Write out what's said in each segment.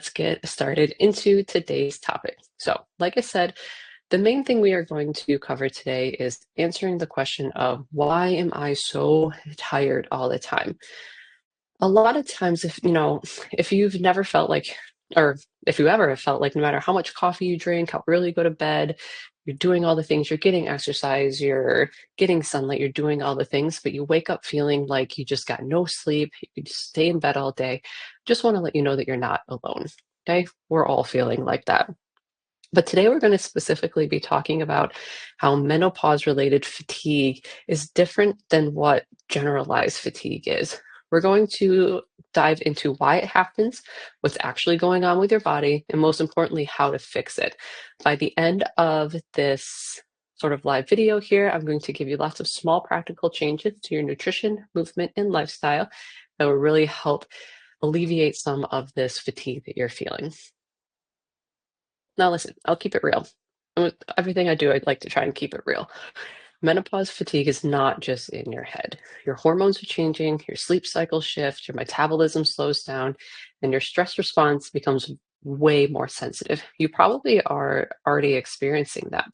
let's get started into today's topic. So, like I said, the main thing we are going to cover today is answering the question of why am I so tired all the time? A lot of times, if you've never felt like, or if you ever have felt like no matter how much coffee you drink, how early you go to bed, you're doing all the things, you're getting exercise, you're getting sunlight, you're doing all the things, but you wake up feeling like you just got no sleep, you just stay in bed all day. Just want to let you know that you're not alone. Okay. We're all feeling like that. But today we're going to specifically be talking about how menopause related fatigue is different than what generalized fatigue is. We're going to dive into why it happens, what's actually going on with your body, and most importantly, how to fix it. By the end of this sort of live video here, I'm going to give you lots of small practical changes to your nutrition, movement, and lifestyle that will really help alleviate some of this fatigue that you're feeling. Now, listen, I'll keep it real. With everything I do, I'd like to try and keep it real. Menopause fatigue is not just in your head. Your hormones are changing, your sleep cycle shifts, your metabolism slows down, and your stress response becomes way more sensitive. You probably are already experiencing that.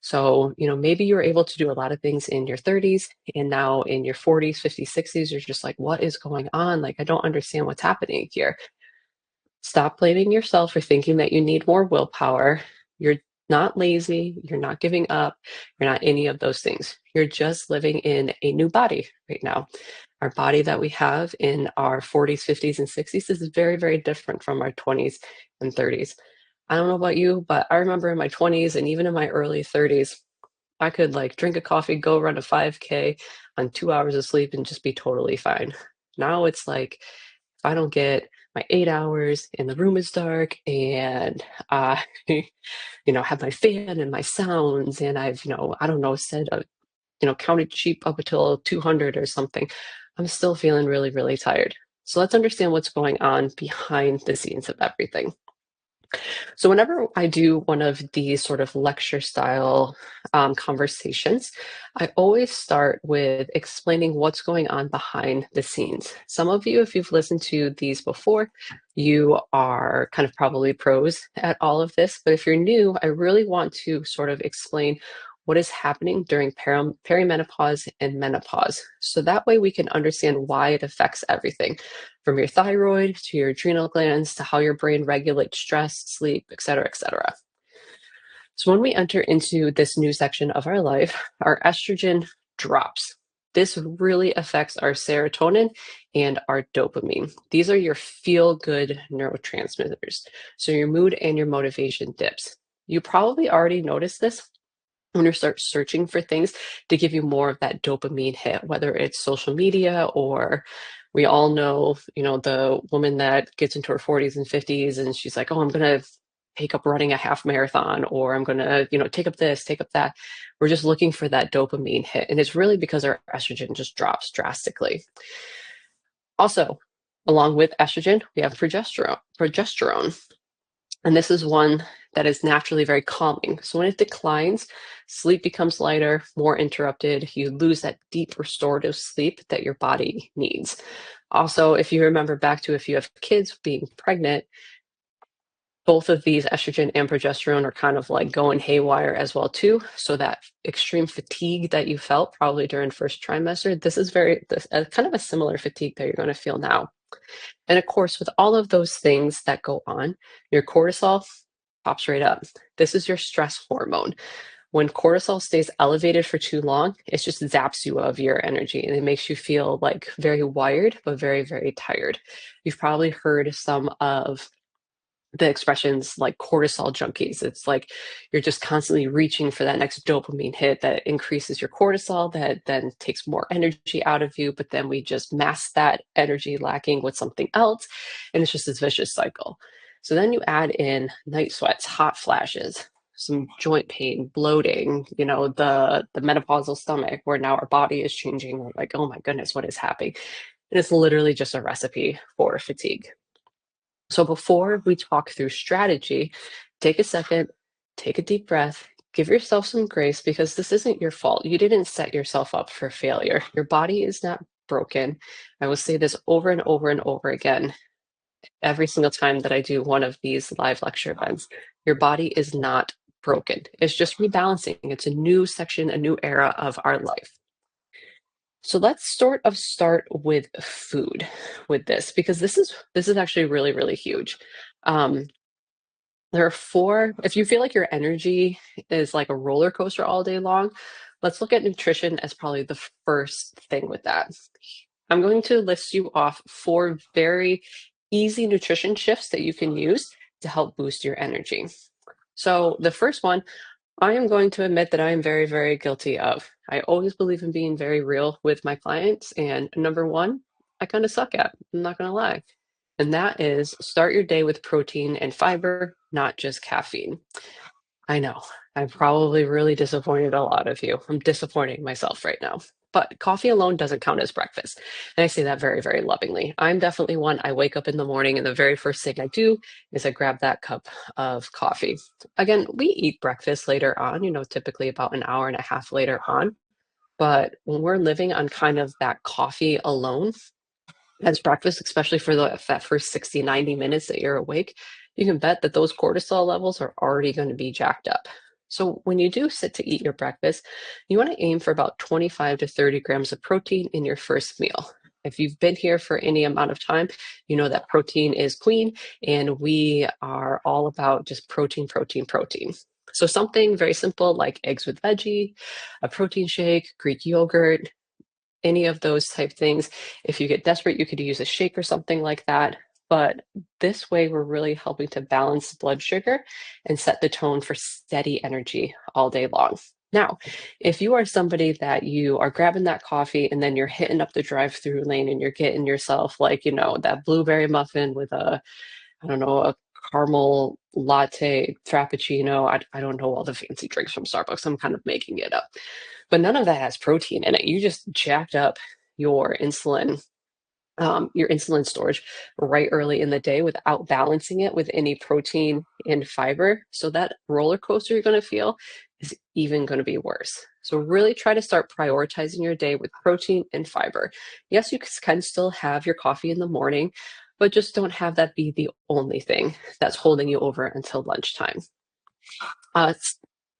So, maybe you were able to do a lot of things in your 30s, and now in your 40s, 50s, 60s, you're just like, what is going on? Like, I don't understand what's happening here. Stop blaming yourself for thinking that you need more willpower. You're not lazy. You're not giving up. You're not any of those things. You're just living in a new body right now. Our body that we have in our 40s, 50s, and 60s is very, very different from our 20s and 30s. I don't know about you, but I remember in my 20s and even in my early 30s, I could like drink a coffee, go run a 5K on 2 hours of sleep and just be totally fine. Now it's like, if I don't get my 8 hours and the room is dark and I, have my fan and my sounds and I've, I don't know, counted sheep up until 200 or something, I'm still feeling really, really tired. So let's understand what's going on behind the scenes of everything. So, whenever I do one of these sort of lecture style conversations, I always start with explaining what's going on behind the scenes. Some of you, if you've listened to these before, you are kind of probably pros at all of this. But if you're new, I really want to sort of explain what is happening during perimenopause and menopause. So that way we can understand why it affects everything from your thyroid to your adrenal glands to how your brain regulates stress, sleep, et cetera, et cetera. So when we enter into this new section of our life, our estrogen drops. This really affects our serotonin and our dopamine. These are your feel-good neurotransmitters. So your mood and your motivation dips. You probably already noticed this when you start searching for things to give you more of that dopamine hit, whether it's social media or we all know, the woman that gets into her 40s and 50s and she's like, oh, I'm going to take up running a half marathon or I'm going to, take up this, take up that. We're just looking for that dopamine hit. And it's really because our estrogen just drops drastically. Also, along with estrogen, we have progesterone. And this is one that is naturally very calming. So when it declines, sleep becomes lighter, more interrupted. You lose that deep restorative sleep that your body needs. Also, if you remember back to if you have kids being pregnant, both of these estrogen and progesterone are kind of like going haywire as well too. So that extreme fatigue that you felt probably during first trimester, this is kind of a similar fatigue that you're going to feel now. And of course, with all of those things that go on, your cortisol pops right up. This is your stress hormone. When cortisol stays elevated for too long, it just zaps you of your energy and it makes you feel like very wired, but very, very tired. You've probably heard some of the expressions like cortisol junkies. It's like you're just constantly reaching for that next dopamine hit that increases your cortisol, that then takes more energy out of you, but then we just mask that energy lacking with something else. And it's just this vicious cycle. So then you add in night sweats, hot flashes, some joint pain, bloating, the menopausal stomach where now our body is changing. We're like, oh my goodness, what is happening? And it's literally just a recipe for fatigue. So before we talk through strategy, take a second, take a deep breath, give yourself some grace because this isn't your fault. You didn't set yourself up for failure. Your body is not broken. I will say this over and over and over again. every single time that I do one of these live lecture events. Your body is not broken. It's just rebalancing. It's a new section, a new era of our life. So let's sort of start with food with this, because this is actually really, really huge. Um, there are four, if you feel like your energy is like a roller coaster all day long, let's look at nutrition as probably the first thing with that. I'm going to list you off four very easy nutrition shifts that you can use to help boost your energy. So the first one, I am going to admit that I am very, very guilty of. I always believe in being very real with my clients. And number one, I kind of suck at, I'm not going to lie. And that is start your day with protein and fiber, not just caffeine. I know. I'm probably really disappointed a lot of you. I'm disappointing myself right now. But coffee alone doesn't count as breakfast. And I say that very, very lovingly. I'm definitely one. I wake up in the morning and the very first thing I do is I grab that cup of coffee. Again, we eat breakfast later on, typically about an hour and a half later on. But when we're living on kind of that coffee alone, as breakfast, especially for that first 60, 90 minutes that you're awake, you can bet that those cortisol levels are already going to be jacked up. So when you do sit to eat your breakfast, you want to aim for about 25 to 30 grams of protein in your first meal. If you've been here for any amount of time, you know that protein is queen, and we are all about just protein, protein, protein. So something very simple like eggs with veggie, a protein shake, Greek yogurt, any of those type things. If you get desperate, you could use a shake or something like that. But this way, we're really helping to balance blood sugar and set the tone for steady energy all day long. Now, if you are somebody that you are grabbing that coffee and then you're hitting up the drive-through lane and you're getting yourself like, that blueberry muffin with I don't know, a caramel latte, frappuccino. I don't know all the fancy drinks from Starbucks. I'm kind of making it up. But none of that has protein in it. You just jacked up your insulin storage right early in the day without balancing it with any protein and fiber. So that roller coaster you're going to feel is even going to be worse. So really try to start prioritizing your day with protein and fiber. Yes, you can still have your coffee in the morning, but just don't have that be the only thing that's holding you over until lunchtime.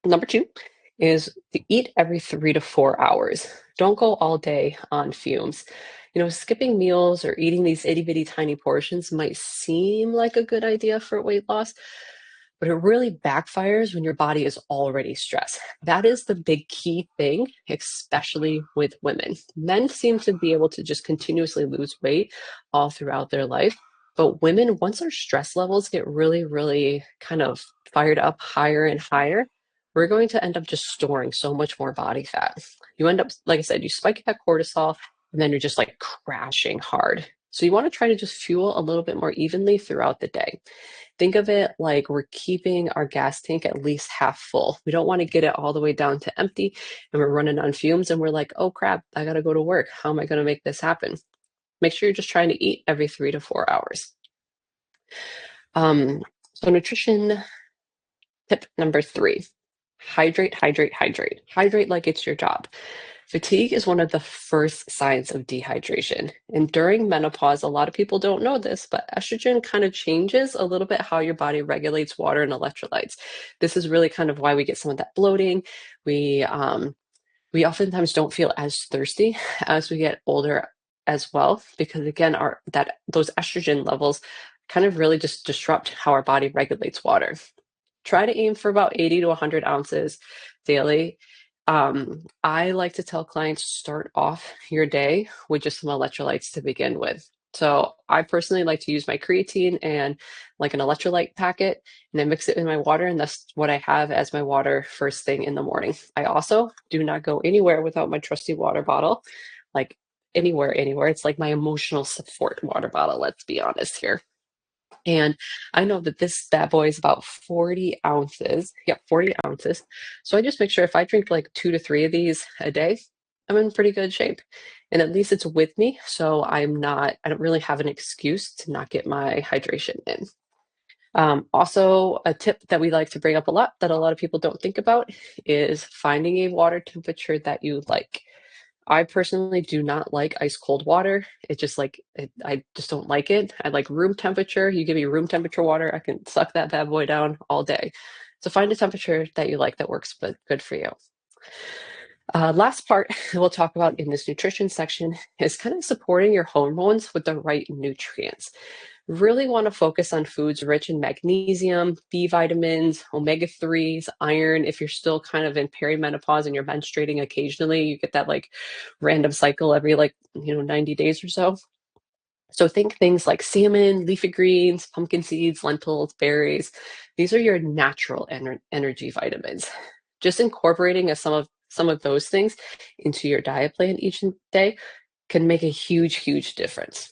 Number two is to eat every 3 to 4 hours. Don't go all day on fumes. Skipping meals or eating these itty bitty tiny portions might seem like a good idea for weight loss, but it really backfires when your body is already stressed. That is the big key thing, especially with women. Men seem to be able to just continuously lose weight all throughout their life. But women, once our stress levels get really, really kind of fired up higher and higher, we're going to end up just storing so much more body fat. You end up, like I said, you spike that cortisol and then you're just like crashing hard. So you want to try to just fuel a little bit more evenly throughout the day. Think of it like we're keeping our gas tank at least half full. We don't want to get it all the way down to empty and we're running on fumes and we're like, oh crap, I got to go to work. How am I going to make this happen? Make sure you're just trying to eat every 3 to 4 hours. So nutrition tip number three, hydrate, hydrate, hydrate. Hydrate like it's your job. Fatigue is one of the first signs of dehydration. And during menopause, a lot of people don't know this, but estrogen kind of changes a little bit how your body regulates water and electrolytes. This is really kind of why we get some of that bloating. We oftentimes don't feel as thirsty as we get older as well, because again, those estrogen levels kind of really just disrupt how our body regulates water. Try to aim for about 80 to 100 ounces daily. I like to tell clients start off your day with just some electrolytes to begin with. So I personally like to use my creatine and like an electrolyte packet, and I mix it in my water, and that's what I have as my water first thing in the morning. I also do not go anywhere without my trusty water bottle, like anywhere. It's like my emotional support water bottle, let's be honest here. And I know that this bad boy is about 40 ounces. Yep, 40 ounces. So I just make sure if I drink like 2 to 3 of these a day, I'm in pretty good shape. And at least it's with me. So I don't really have an excuse to not get my hydration in. Also, a tip that we like to bring up a lot that a lot of people don't think about is finding a water temperature that you like. I personally do not like ice cold water. I just don't like it. I like room temperature. You give me room temperature water, I can suck that bad boy down all day. So find a temperature that you like that works but good for you. Last part we'll talk about in this nutrition section is kind of supporting your hormones with the right nutrients. Really want to focus on foods rich in magnesium, B vitamins, omega 3s, iron. If you're still kind of in perimenopause and you're menstruating occasionally, you get that like random cycle every 90 days or so. So think things like salmon, leafy greens, pumpkin seeds, lentils, berries. These are your natural energy vitamins. Just incorporating some of those things into your diet plan each day can make a huge, huge difference.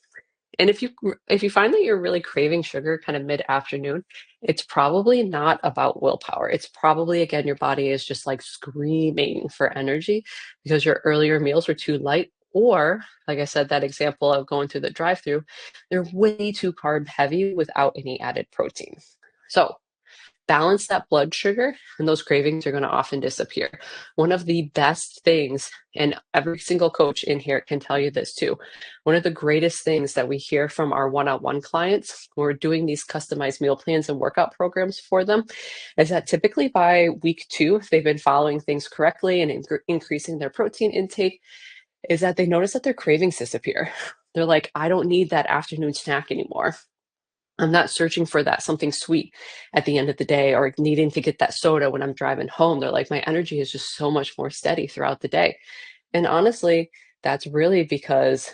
And if you find that you're really craving sugar kind of mid-afternoon, it's probably not about willpower. It's probably, again, your body is just like screaming for energy because your earlier meals were too light, or like I said, that example of going through the drive-through, they're way too carb heavy without any added protein. So balance that blood sugar and those cravings are going to often disappear. One of the best things, and every single coach in here can tell you this too, one of the greatest things that we hear from our one-on-one clients when we're doing these customized meal plans and workout programs for them is that typically by week 2, if they've been following things correctly and increasing their protein intake, is that they notice that their cravings disappear. They're like, I don't need that afternoon snack anymore. I'm not searching for that something sweet at the end of the day or needing to get that soda when I'm driving home. They're like, my energy is just so much more steady throughout the day. And honestly, that's really because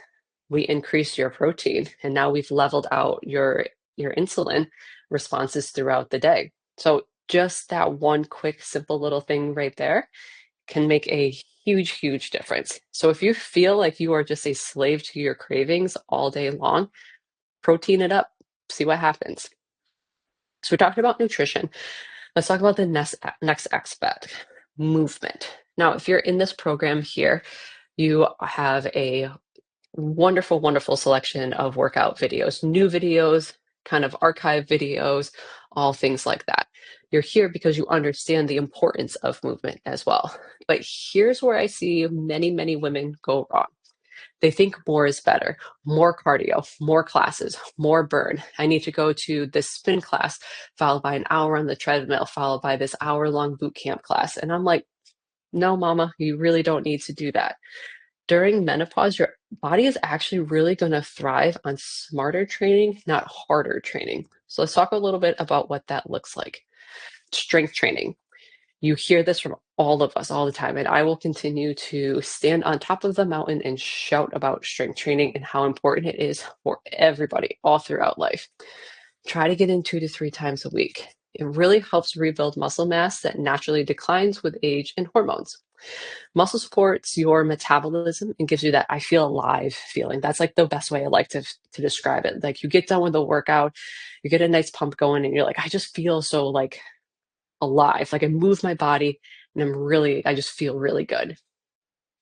we increased your protein and now we've leveled out your insulin responses throughout the day. So just that one quick, simple little thing right there can make a huge, huge difference. So if you feel like you are just a slave to your cravings all day long, protein it up, see what happens. So we talked about nutrition. Let's talk about the next aspect, movement. Now, if you're in this program here, you have a wonderful, wonderful selection of workout videos, new videos, kind of archive videos, all things like that. You're here because you understand the importance of movement as well. But here's where I see many, many women go wrong. They think more is better, more cardio, more classes, more burn. I need to go to this spin class, followed by an hour on the treadmill, followed by this hour-long boot camp class. And I'm like, no, mama, you really don't need to do that. During menopause, your body is actually really going to thrive on smarter training, not harder training. So let's talk a little bit about what that looks like. Strength training. You hear this from all of us all the time, and I will continue to stand on top of the mountain and shout about strength training and how important it is for everybody all throughout life. Try to get in 2 to 3 times a week. It really helps rebuild muscle mass that naturally declines with age and hormones. Muscle supports your metabolism and gives you that I feel alive feeling. That's like the best way I like to describe it. Like you get done with the workout, you get a nice pump going, and you're like, I just feel so like alive. Like I move my body and I just feel really good.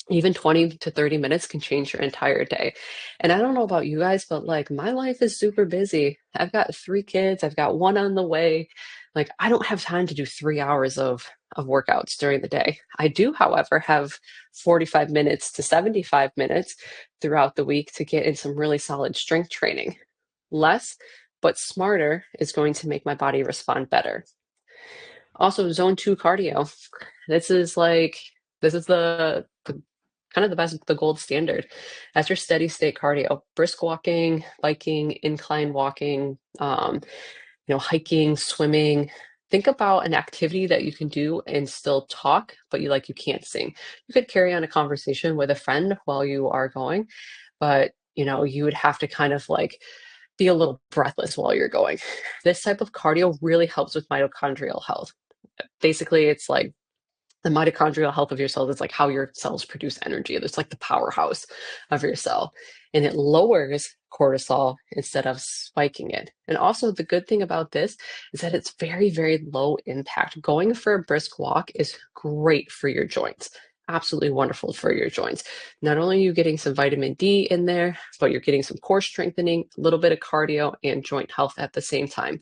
Even 20 to 30 minutes can change your entire day. And I don't know about you guys, but like my life is super busy. I've got 3 kids, I've got one on the way. Like I don't have time to do 3 hours of workouts during the day. I do, however, have 45 minutes to 75 minutes throughout the week to get in some really solid strength training. Less, but smarter is going to make my body respond better. Also, zone 2 cardio. This is like this is the kind of the best, the gold standard. That's your steady state cardio. Brisk walking, biking, incline walking, hiking, swimming. Think about an activity that you can do and still talk, but you can't sing. You could carry on a conversation with a friend while you are going, but you would have to kind of like be a little breathless while you're going. This type of cardio really helps with mitochondrial health. Basically, it's like the mitochondrial health of your cells is like how your cells produce energy. It's like the powerhouse of your cell. And it lowers cortisol instead of spiking it. And also, the good thing about this is that it's very, very low impact. Going for a brisk walk is great for your joints. Absolutely wonderful for your joints. Not only are you getting some vitamin D in there, but you're getting some core strengthening, a little bit of cardio, and joint health at the same time.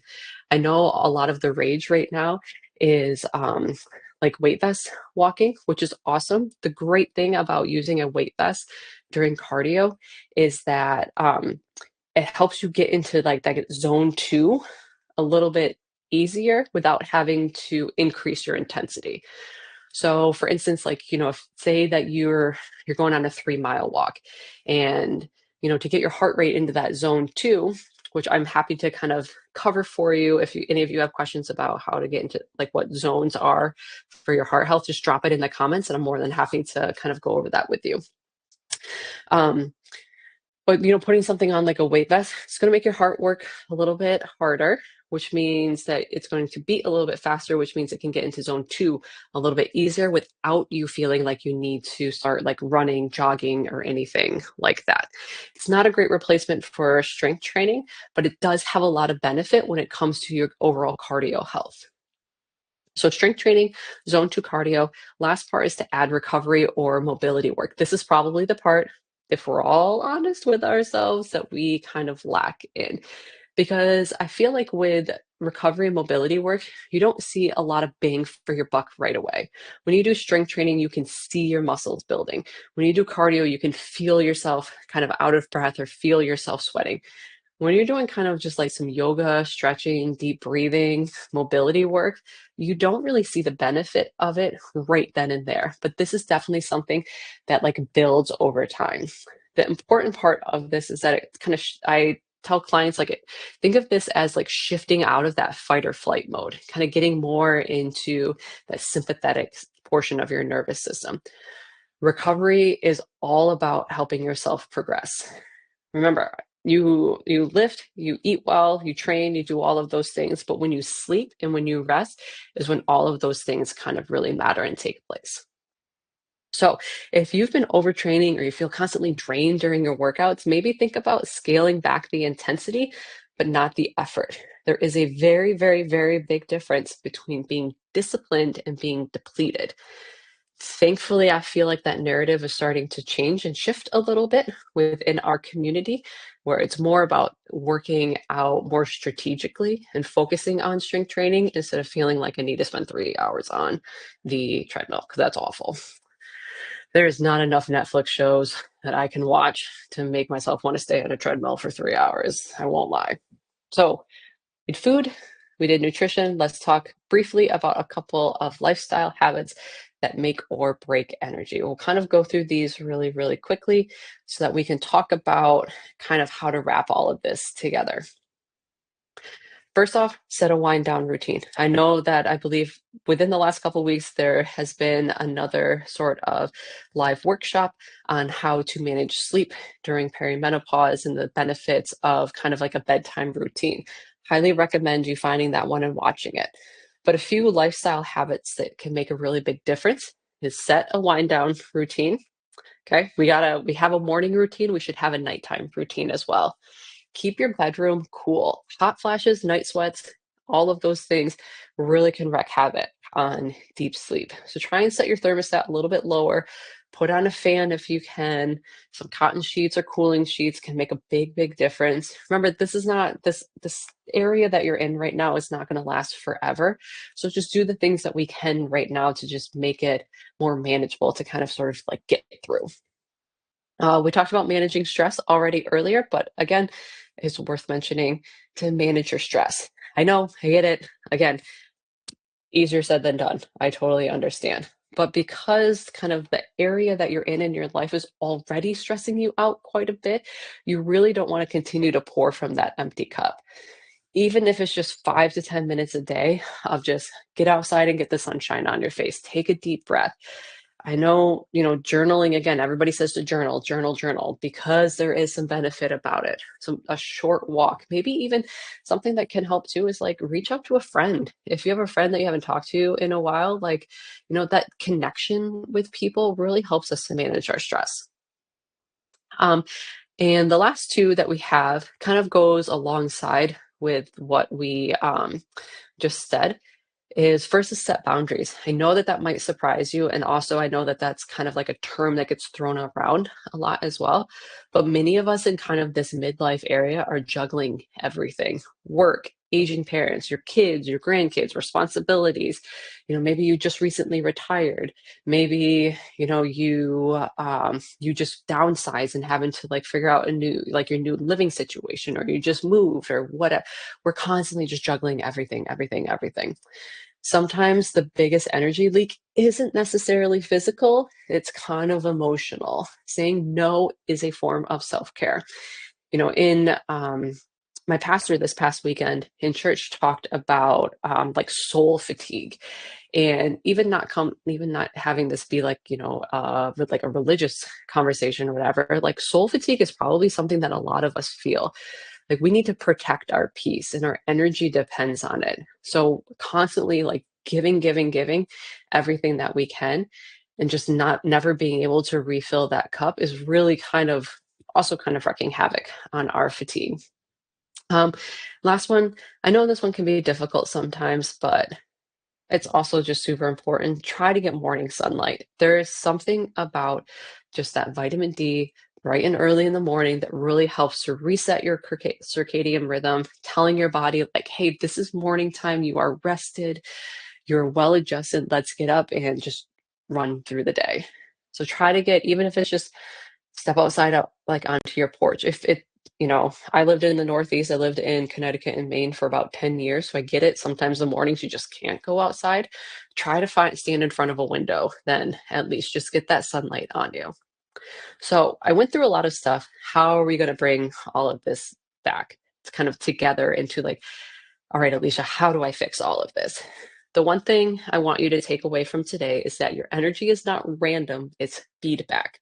I know a lot of the rage right now is like weight vest walking, which is awesome. The great thing about using a weight vest during cardio is that it helps you get into like that zone two a little bit easier without having to increase your intensity. So for instance, like, if say that you're going on a 3 mile walk and, to get your heart rate into that zone two, which I'm happy to kind of cover for you. If any of you have questions about how to get into like what zones are for your heart health, just drop it in the comments and I'm more than happy to kind of go over that with you. Um, but putting something on like a weight vest, it's going to make your heart work a little bit harder, which means that it's going to beat a little bit faster, which means it can get into zone two a little bit easier without you feeling like you need to start like running, jogging, or anything like that. It's not a great replacement for strength training, but it does have a lot of benefit when it comes to your overall cardio health. So strength training, zone two cardio. Last part is to add recovery or mobility work. This is probably the part, if we're all honest with ourselves, that we kind of lack in. Because I feel like with recovery and mobility work, you don't see a lot of bang for your buck right away. When you do strength training, you can see your muscles building. When you do cardio, you can feel yourself kind of out of breath or feel yourself sweating. When you're doing kind of just like some yoga, stretching, deep breathing, mobility work, you don't really see the benefit of it right then and there. But this is definitely something that like builds over time. The important part of this is that it kind of, I tell clients like, think of this as like shifting out of that fight or flight mode, kind of getting more into that sympathetic portion of your nervous system. Recovery is all about helping yourself progress. Remember, you lift, you eat well, you train, you do all of those things, but when you sleep and when you rest is when all of those things kind of really matter and take place. So if you've been overtraining or you feel constantly drained during your workouts, maybe think about scaling back the intensity, but not the effort. There is a very, very, very big difference between being disciplined and being depleted. Thankfully, I feel like that narrative is starting to change and shift a little bit within our community, where it's more about working out more strategically and focusing on strength training instead of feeling like I need to spend 3 hours on the treadmill, because that's awful. There is not enough Netflix shows that I can watch to make myself want to stay on a treadmill for 3 hours. I won't lie. So, we did food, we did nutrition. Let's talk briefly about a couple of lifestyle habits that make or break energy. We'll kind of go through these really, really quickly so that we can talk about kind of how to wrap all of this together. First off, set a wind down routine. I know that I believe within the last couple of weeks, there has been another sort of live workshop on how to manage sleep during perimenopause and the benefits of kind of like a bedtime routine. Highly recommend you finding that one and watching it. But a few lifestyle habits that can make a really big difference is set a wind down routine. Okay, we have a morning routine. We should have a nighttime routine as well. Keep your bedroom cool. Hot flashes, night sweats, all of those things really can wreak havoc on deep sleep. So try and set your thermostat a little bit lower. Put on a fan if you can. Some cotton sheets or cooling sheets can make a big, big difference. Remember, this is not this area that you're in right now is not going to last forever. So just do the things that we can right now to just make it more manageable to kind of sort of like get through. We talked about managing stress already earlier, but again, it's worth mentioning to manage your stress. I know, I get it. Again, easier said than done. I totally understand. But because kind of the area that you're in your life is already stressing you out quite a bit, you really don't want to continue to pour from that empty cup. Even if it's just 5 to 10 minutes a day of just get outside and get the sunshine on your face, take a deep breath. I know, journaling, again, everybody says to journal, journal, journal, because there is some benefit about it. So a short walk, maybe even something that can help too is like reach out to a friend. If you have a friend that you haven't talked to in a while, like, that connection with people really helps us to manage our stress. And the last two that we have kind of goes alongside with what we just said is first is set boundaries. I know that that might surprise you. And also I know that that's kind of like a term that gets thrown around a lot as well. But many of us in kind of this midlife area are juggling everything: work, aging parents, your kids, your grandkids, responsibilities. Maybe you just recently retired. Maybe, you just downsize and having to like figure out a new, like your new living situation, or you just moved or whatever. We're constantly just juggling everything, everything, everything. Sometimes the biggest energy leak isn't necessarily physical, it's kind of emotional. Saying no is a form of self-care. In my pastor this past weekend in church talked about like soul fatigue, and even not having this be like with like a religious conversation or whatever. Like soul fatigue is probably something that a lot of us feel. Like we need to protect our peace and our energy depends on it. So constantly like giving everything that we can, and just not never being able to refill that cup is really kind of wreaking havoc on our fatigue. Um, Last one, I know this one can be difficult sometimes, but it's also just super important. Try to get morning sunlight. There is something about just that vitamin D bright and early in the morning that really helps to reset your circadian rhythm, telling your body, like, hey, this is morning time. You are rested, you're well adjusted. Let's get up and just run through the day. So try to get, even if it's just step outside out like onto your porch. If it, I lived in the Northeast. I lived in Connecticut and Maine for about 10 years. So I get it. Sometimes the mornings you just can't go outside. Try to stand in front of a window, then at least just get that sunlight on you. So I went through a lot of stuff. How are we going to bring all of this back kind of together into like, all right, Alicia, how do I fix all of this? The one thing I want you to take away from today is that your energy is not random, it's feedback.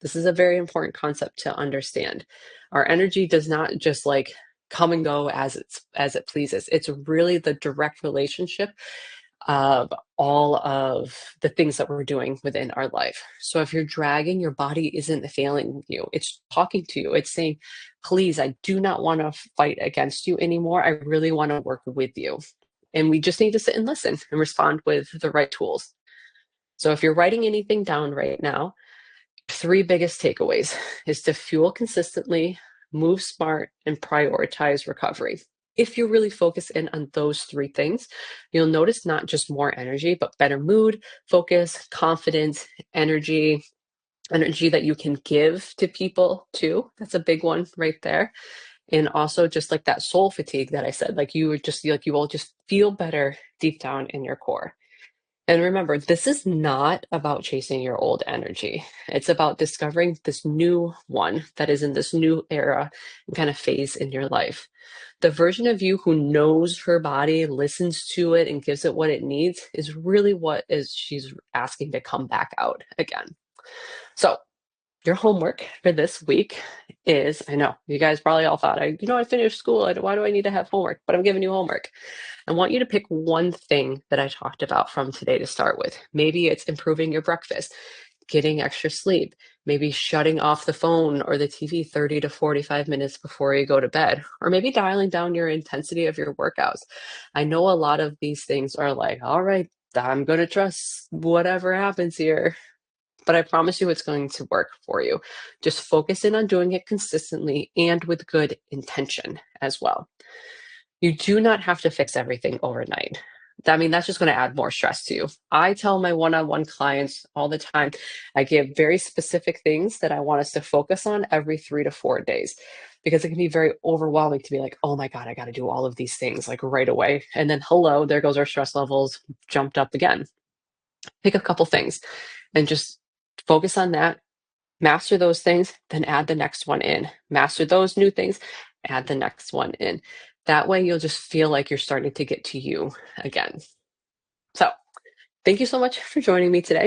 This is a very important concept to understand. Our energy does not just like come and go as it pleases. It's really the direct relationship of all of the things that we're doing within our life. So if you're dragging, your body isn't failing you. It's talking to you. It's saying, please, I do not want to fight against you anymore. I really want to work with you. And we just need to sit and listen and respond with the right tools. So if you're writing anything down right now, three biggest takeaways is to fuel consistently, move smart, and prioritize recovery. If you really focus in on those three things, you'll notice not just more energy, but better mood, focus, confidence, energy that you can give to people too. That's a big one right there. And also just like that soul fatigue that I said, like you would just like you will just feel better deep down in your core. And remember, this is not about chasing your old energy. It's about discovering this new one that is in this new era and kind of phase in your life. The version of you who knows her body, listens to it, and gives it what it needs is really what is she's asking to come back out again. So your homework for this week is, I know you guys probably all thought, I finished school. Why do I need to have homework? But I'm giving you homework. I want you to pick one thing that I talked about from today to start with. Maybe it's improving your breakfast, getting extra sleep, maybe shutting off the phone or the TV 30 to 45 minutes before you go to bed, or maybe dialing down your intensity of your workouts. I know a lot of these things are like, all right, I'm going to trust whatever happens here. But I promise you it's going to work for you. Just focus in on doing it consistently and with good intention as well. You do not have to fix everything overnight. I mean, that's just going to add more stress to you. I tell my one-on-one clients all the time, I give very specific things that I want us to focus on every 3 to 4 days, because it can be very overwhelming to be like, oh my God, I got to do all of these things like right away. And then, hello, there goes our stress levels jumped up again. Pick a couple things and just focus on that. Master those things, then add the next one in. Master those new things, add the next one in. That way you'll just feel like you're starting to get to you again. So thank you so much for joining me today.